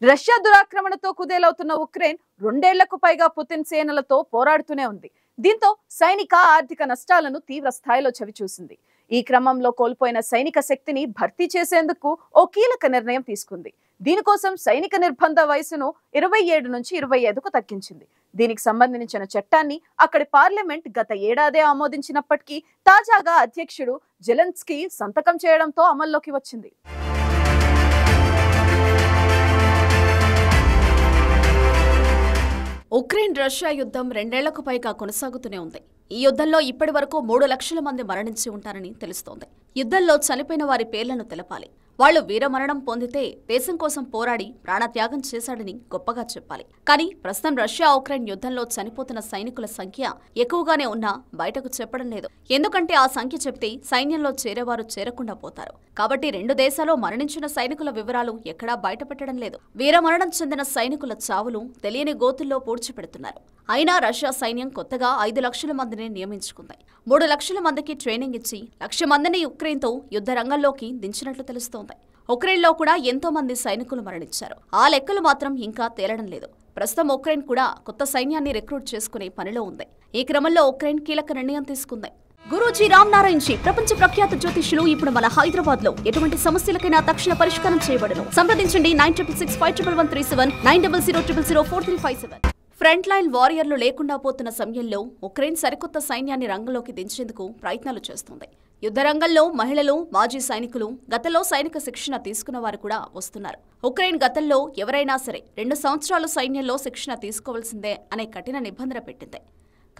Russia దురాక్రమణతో కుదేలవుతున్న Ukraine రెండేళ్లకు పైగా Putin సేనలతో పోరాడుతూనే ఉంది. దీంతో సైనిక ఆర్థిక నష్టాలను తీవ్ర స్థాయిలో చవిచూసింది. ఈ క్రమంలో కోల్పోయిన సైనిక శక్తిని భర్తీ చేసేందుకు ఓ కీలక నిర్ణయం తీసుకుంది. దీనికోసం సైనిక నిర్బంధ వయసును 27 నుంచి 25కు తగ్గించింది. దీనికి సంబంధించిన చట్టాన్ని అక్కడి పార్లమెంట్ గత ఏడాదే ఆమోదించినప్పటికీ తాజాగా అధ్యక్షుడు జెలెన్స్కీ సంతకం చేయడంతో అమల్లోకి వచ్చింది. ఉక్రెయిన్ రష్యా యుద్ధం రెండేళ్లకు పైగా కొనసాగుతూనే ఉంది. ఈ యుద్ధంలో ఇప్పటి వరకు 3 లక్షల మంది మరణించి ఉంటారని తెలుస్తోంది. యుద్ధంలో చనిపోయిన వారి పేర్లను తెలపాలి. వాళ్లు వీరమరణం పొందితే దేశం కోసం పోరాడి ప్రాణత్యాగం చేశాడని గొప్పగా చెప్పాలి. కానీ ప్రస్తుతం రష్యా ఉక్రెయిన్ యుద్ధంలో చనిపోతున్న సైనికుల సంఖ్య ఎక్కువగానే ఉన్నా బయటకు చెప్పడం లేదు. ఎందుకంటే ఆ సంఖ్య చెప్తే సైన్యంలో చేరేవారు చేరకుండా పోతారు. కాబట్టి రెండు దేశాల్లో మరణించిన సైనికుల వివరాలు ఎక్కడా బయటపెట్టడం లేదు. వీరమరణం చెందిన సైనికుల చావులు తెలియని గోతుల్లో పూడ్చిపెడుతున్నారు. అయినా రష్యా సైన్యం కొత్తగా 5 లక్షల మందిని నియమించుకుంది. 3 లక్షల మందికి ట్రైనింగ్ ఇచ్చి 1,00,000 మందిని ఉక్రెయిన్తో యుద్ధ రంగంలోకి దించినట్లు తెలుస్తోంది. ఉక్రెయిన్లో కూడా ఎంతో మంది సైనికులు మరణించారు. ఆ లెక్కలు మాత్రం ఇంకా తేలడం లేదు. ప్రస్తుతం ఉక్రెయిన్ కూడా కొత్త సైన్యాన్ని రిక్రూట్ చేసుకునే పనిలో ఉంది. ఈ క్రమంలో ఉక్రెయిన్ కీలక నిర్ణయం తీసుకుంది. గురూజీ రామ్ నారాయణ్ జీ ప్రపంచ ప్రఖ్యాత జ్యోతిష్యులు ఇప్పుడు మన హైదరాబాద్ లో ఎటువంటి సమస్యలకైనా తక్షణ పరిష్కారం చేయబడును. సంప్రదించండి 96651137 9000004357. ఫ్రంట్ లైన్ వారియర్లు లేకుండా పోతున్న సమయంలో ఉక్రెయిన్ సరికొత్త సైన్యాన్ని రంగంలోకి దించేందుకు ప్రయత్నాలు చేస్తోంది. యుద్ధ రంగంలో మహిళలు, మాజీ సైనికులు, గతంలో సైనిక శిక్షణ తీసుకున్న వారు కూడా వస్తున్నారు. ఉక్రెయిన్ గతంలో ఎవరైనా సరే 2 సంవత్సరాలు సైన్యంలో శిక్షణ తీసుకోవాల్సిందే అనే కఠిన నిబంధన పెట్టింది.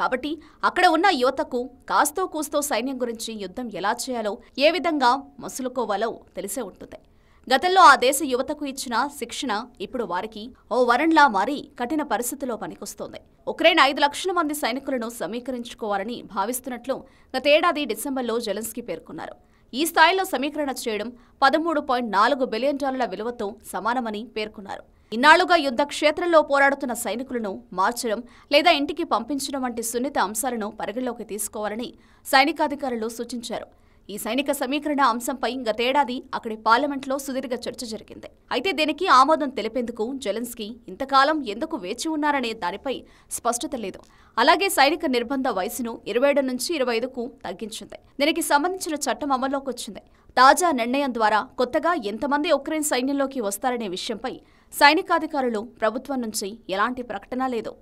కాబట్టి అక్కడ ఉన్న యువతకు కాస్తో కూస్తో సైన్యం గురించి యుద్ధం ఎలా చేయాలో, ఏ విధంగా మసులుకోవాలో తెలిసే ఉంటుంది. గతంలో ఆ దేశ యువతకు ఇచ్చిన శిక్షణ ఇప్పుడు వారికి ఓ వరంలా మారి కఠిన పరిస్థితిలో పనికొస్తోంది. ఉక్రెయిన్ 5 లక్షల మంది సైనికులను సమీకరించుకోవాలని భావిస్తున్నట్లు గతేడాది డిసెంబర్లో జెలెన్స్కీ పేర్కొన్నారు. ఈ స్థాయిలో సమీకరణ చేయడం $13.4 బిలియన్ విలువతో సమానమని పేర్కొన్నారు. ఇన్నాళ్లుగా యుద్ధ క్షేత్రంలో పోరాడుతున్న సైనికులను మార్చడం లేదా ఇంటికి పంపించడం వంటి సున్నిత అంశాలను పరిగణలోకి తీసుకోవాలని సైనికాధికారులు సూచించారు. ఈ సైనిక సమీకరణ అంశంపై గతేడాది అక్కడి పార్లమెంట్లో సుదీర్ఘ చర్చ జరిగింది. అయితే దీనికి ఆమోదం తెలిపేందుకు జెలెన్స్కీ ఇంతకాలం ఎందుకు వేచి ఉన్నారనే దానిపై స్పష్టత లేదు. అలాగే సైనిక నిర్బంధ వయసును 27 నుంచి 25కు తగ్గించింది. దీనికి సంబంధించిన చట్టం అమల్లోకి వచ్చింది. తాజా నిర్ణయం ద్వారా కొత్తగా ఎంతమంది ఉక్రెయిన్ సైన్యంలోకి వస్తారనే విషయంపై సైనికాధికారులు ప్రభుత్వం నుంచి ఎలాంటి ప్రకటన లేదు.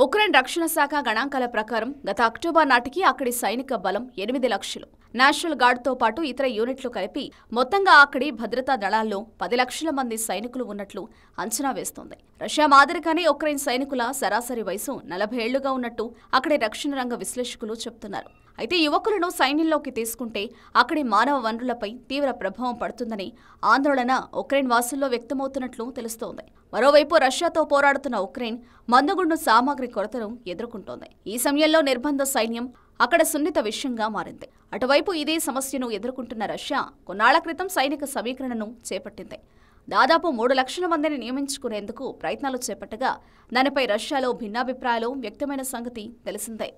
ఉక్రెయిన్ రక్షణ శాఖ గణాంకాల ప్రకారం గత అక్టోబర్ నాటికి అక్కడి సైనిక బలం 8 లక్షలు. నేషనల్ గార్డ్తో పాటు ఇతర యూనిట్లు కలిపి మొత్తంగా అక్కడి భద్రతా దళాల్లో 10 లక్షల మంది సైనికులు ఉన్నట్లు అంచనా వేస్తోంది. రష్యా మాదిరిగానే ఉక్రెయిన్ సైనికుల సరాసరి వయసు 40 ఏళ్లుగా ఉన్నట్టు అక్కడి రక్షణ రంగ విశ్లేషకులు చెబుతున్నారు. అయితే యువకులను సైన్యంలోకి తీసుకుంటే అక్కడి మానవ వనరులపై తీవ్ర ప్రభావం పడుతుందని ఆందోళన ఉక్రెయిన్ వాసుల్లో వ్యక్తమవుతున్నట్లు తెలుస్తోంది. మరోవైపు రష్యాతో పోరాడుతున్న ఉక్రెయిన్ మందుగుండు సామాగ్రి కొరతను ఎదుర్కొంటోంది. ఈ సమయంలో నిర్బంధ సైన్యం అక్కడ సున్నిత విషయంగా మారింది. అటువైపు ఇదే సమస్యను ఎదుర్కొంటున్న రష్యా కొన్నాళ్ల క్రితం సైనిక సమీకరణను చేపట్టింది. దాదాపు 3 లక్షల మందిని నియమించుకునేందుకు ప్రయత్నాలు చేపట్టగా దానిపై రష్యాలో భిన్నాభిప్రాయాలు వ్యక్తమైన సంగతి తెలిసిందే.